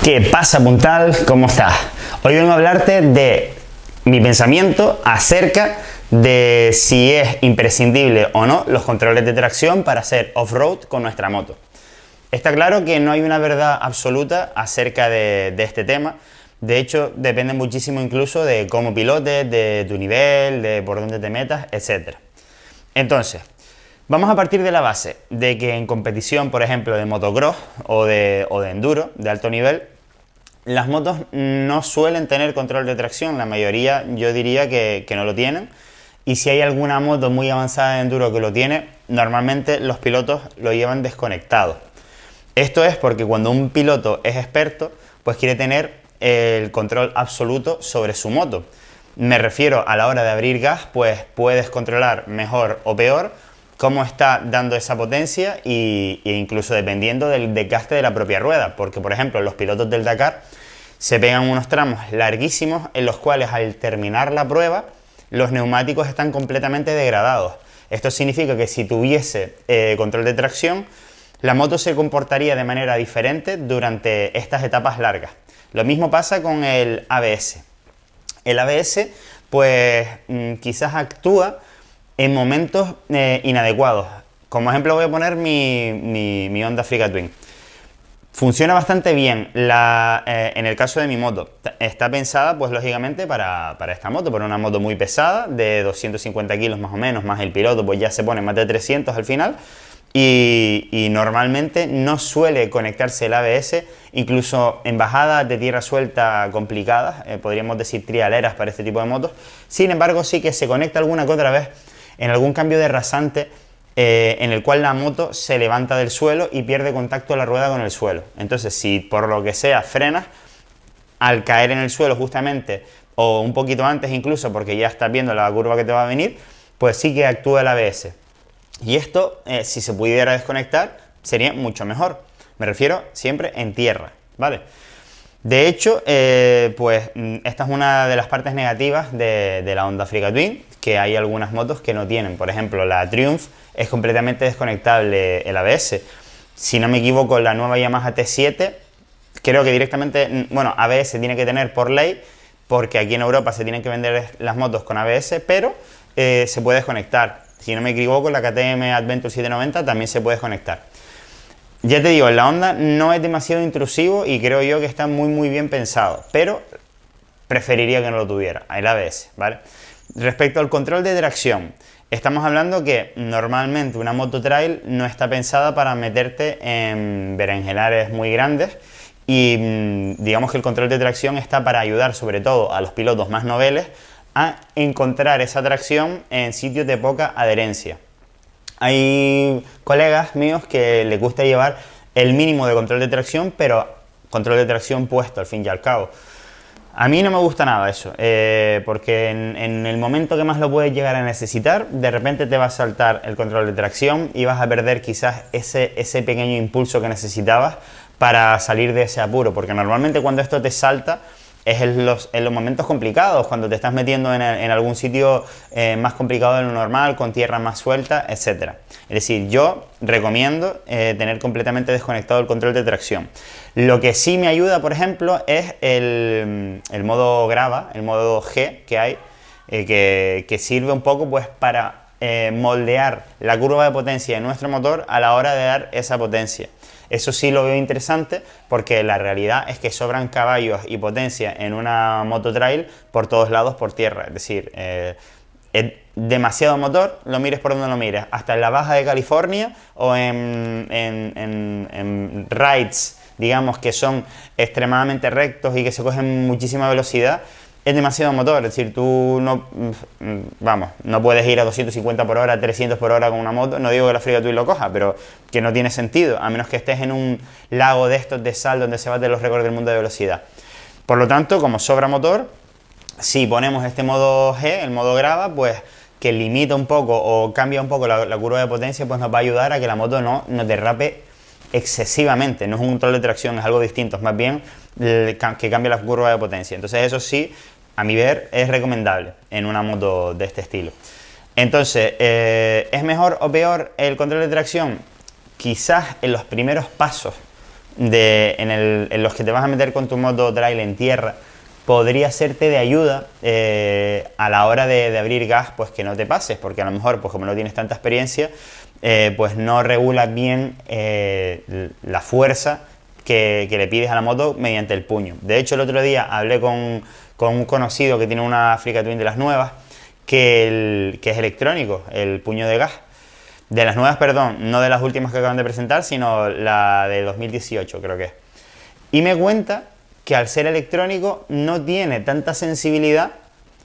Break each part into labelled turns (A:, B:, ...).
A: ¿Qué pasa, Puntal? ¿Cómo estás? Hoy vengo a hablarte de mi pensamiento acerca de si es imprescindible o no los controles de tracción para hacer off-road con nuestra moto. Está claro que no hay una verdad absoluta acerca de este tema. De hecho, depende muchísimo incluso de cómo pilotes, de tu nivel, de por dónde te metas, etc. Entonces, vamos a partir de la base de que en competición, por ejemplo, de motocross o de enduro de alto nivel, las motos no suelen tener control de tracción. La mayoría yo diría que no lo tienen. Y si hay alguna moto muy avanzada de enduro que lo tiene, normalmente los pilotos lo llevan desconectado. Esto es porque cuando un piloto es experto, pues quiere tener el control absoluto sobre su moto. Me refiero a la hora de abrir gas, pues puedes controlar mejor o peor cómo está dando esa potencia e incluso dependiendo del desgaste de la propia rueda. Porque, por ejemplo, los pilotos del Dakar se pegan unos tramos larguísimos en los cuales al terminar la prueba los neumáticos están completamente degradados. Esto significa que si tuviese control de tracción, la moto se comportaría de manera diferente durante estas etapas largas. Lo mismo pasa con el ABS. El ABS, pues quizás actúa en momentos inadecuados. Como ejemplo voy a poner mi Honda Africa Twin. Funciona bastante bien en el caso de mi moto. Está pensada, pues lógicamente, para esta moto, para una moto muy pesada, de 250 kilos más o menos, más el piloto, pues ya se pone más de 300 al final. Y normalmente no suele conectarse el ABS, incluso en bajadas de tierra suelta complicadas, podríamos decir trialeras para este tipo de motos. Sin embargo, sí que se conecta alguna que otra vez en algún cambio de rasante en el cual la moto se levanta del suelo y pierde contacto la rueda con el suelo. Entonces, si por lo que sea frenas, al caer en el suelo justamente, o un poquito antes incluso, porque ya estás viendo la curva que te va a venir, pues sí que actúa el ABS. Y esto, si se pudiera desconectar, sería mucho mejor. Me refiero siempre en tierra, ¿vale? De hecho, pues esta es una de las partes negativas de la Honda Africa Twin, que hay algunas motos que no tienen. Por ejemplo, la Triumph es completamente desconectable el ABS. Si no me equivoco, la nueva Yamaha T7, creo que directamente, bueno, ABS tiene que tener por ley, porque aquí en Europa se tienen que vender las motos con ABS, pero se puede desconectar. Si no me equivoco, la KTM Adventure 790 también se puede desconectar. Ya te digo, en la Honda no es demasiado intrusivo y creo yo que está muy bien pensado, pero preferiría que no lo tuviera, el ABS, ¿vale? Respecto al control de tracción, estamos hablando que normalmente una moto trail no está pensada para meterte en berenjenales muy grandes y digamos que el control de tracción está para ayudar sobre todo a los pilotos más noveles a encontrar esa tracción en sitios de poca adherencia. Hay colegas míos que les gusta llevar el mínimo de control de tracción, pero control de tracción puesto al fin y al cabo. A mí no me gusta nada eso, porque en el momento que más lo puedes llegar a necesitar, de repente te va a saltar el control de tracción y vas a perder quizás ese pequeño impulso que necesitabas para salir de ese apuro, porque normalmente cuando esto te salta es en los momentos complicados, cuando te estás metiendo en algún sitio más complicado de lo normal, con tierra más suelta, etc. Es decir, yo recomiendo tener completamente desconectado el control de tracción. Lo que sí me ayuda, por ejemplo, es el modo grava, el modo G que hay, que sirve un poco pues para moldear la curva de potencia de nuestro motor a la hora de dar esa potencia. Eso sí lo veo interesante porque la realidad es que sobran caballos y potencia en una moto trail por todos lados por tierra. Es decir, es demasiado motor, lo mires por donde lo mires. Hasta en la Baja de California o en rides, digamos, que son extremadamente rectos y que se cogen muchísima velocidad, es demasiado motor. Es decir, tú no puedes ir a 250 por hora, 300 por hora con una moto. No digo que la Africa Twin lo coja, pero que no tiene sentido, a menos que estés en un lago de estos de sal donde se baten los récords del mundo de velocidad. Por lo tanto, como sobra motor, si ponemos este modo G, el modo grava, pues que limita un poco o cambia un poco la curva de potencia, pues nos va a ayudar a que la moto no derrape excesivamente. No es un control de tracción, es algo distinto, es más bien que cambie la curva de potencia. Entonces eso sí, a mi ver, es recomendable en una moto de este estilo. Entonces, ¿es mejor o peor el control de tracción? Quizás en los primeros pasos, en los que te vas a meter con tu moto trail en tierra, podría serte de ayuda a la hora de abrir gas, pues que no te pases, porque a lo mejor, pues como no tienes tanta experiencia, pues no regulas bien la fuerza que le pides a la moto mediante el puño. De hecho, el otro día hablé con un conocido que tiene una Africa Twin de las nuevas, que es electrónico, el puño de gas. De las nuevas, perdón, no de las últimas que acaban de presentar, sino la de 2018, creo que es. Y me cuenta que al ser electrónico no tiene tanta sensibilidad,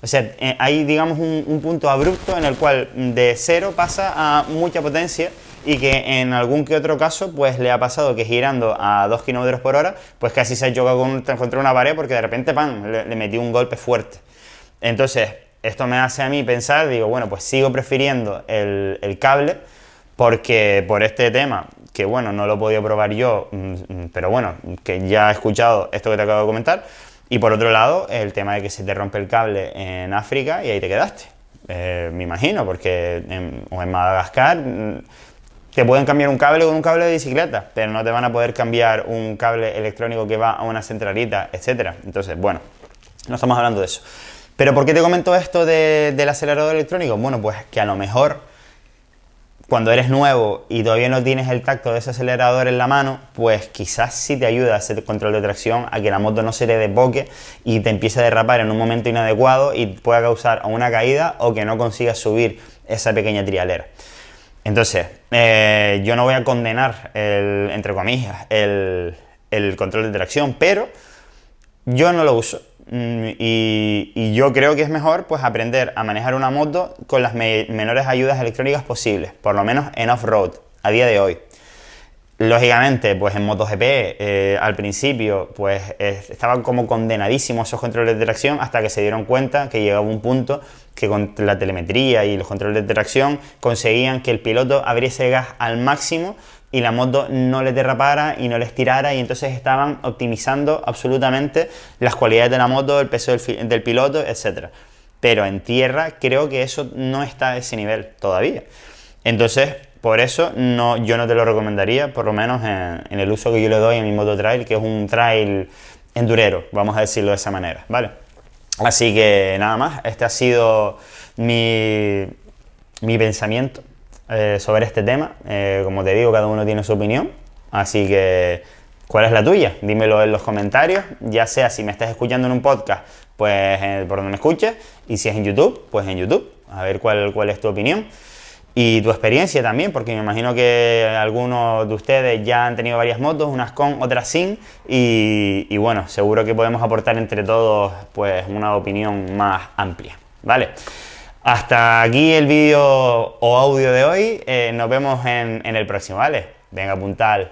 A: o sea, hay digamos un punto abrupto en el cual de cero pasa a mucha potencia y que en algún que otro caso pues le ha pasado que girando a 2 km por hora pues casi se choca contra una pared porque de repente ¡pam! Le metí un golpe fuerte. Entonces esto me hace a mí pensar, digo, bueno, pues sigo prefiriendo el cable porque por este tema, que bueno, no lo he podido probar yo, pero bueno, que ya he escuchado esto que te acabo de comentar. Y por otro lado, el tema de que se te rompe el cable en África y ahí te quedaste. Me imagino, porque o en Madagascar te pueden cambiar un cable con un cable de bicicleta, pero no te van a poder cambiar un cable electrónico que va a una centralita, etcétera. Entonces, bueno, no estamos hablando de eso. Pero ¿por qué te comento esto del acelerador electrónico? Bueno, pues que a lo mejor cuando eres nuevo y todavía no tienes el tacto de ese acelerador en la mano, pues quizás sí te ayuda a ese control de tracción, a que la moto no se te desboque y te empiece a derrapar en un momento inadecuado y pueda causar una caída o que no consigas subir esa pequeña trialera. Entonces, yo no voy a condenar, entre comillas, el control de tracción, pero yo no lo uso. Y yo creo que es mejor pues aprender a manejar una moto con las menores ayudas electrónicas posibles, por lo menos en off-road, a día de hoy. Lógicamente, pues en MotoGP al principio pues estaban como condenadísimos esos controles de tracción hasta que se dieron cuenta que llegaba un punto que con la telemetría y los controles de tracción conseguían que el piloto abriese gas al máximo y la moto no le derrapara y no le estirara, y entonces estaban optimizando absolutamente las cualidades de la moto, el peso del piloto, etc. Pero en tierra creo que eso no está a ese nivel todavía. Entonces, por eso yo no te lo recomendaría, por lo menos en el uso que yo le doy a mi moto trail, que es un trail endurero, vamos a decirlo de esa manera, ¿vale? Así que nada más, este ha sido mi pensamiento sobre este tema. Como te digo, cada uno tiene su opinión, así que ¿cuál es la tuya? Dímelo en los comentarios, ya sea si me estás escuchando en un podcast, pues por donde me escuches, y si es en YouTube, pues en YouTube, a ver cuál es tu opinión y tu experiencia también, porque me imagino que algunos de ustedes ya han tenido varias motos, unas con, otras sin, y bueno, seguro que podemos aportar entre todos pues una opinión más amplia, ¿vale? Hasta aquí el vídeo o audio de hoy, nos vemos en el próximo, ¿vale? Venga, puntal.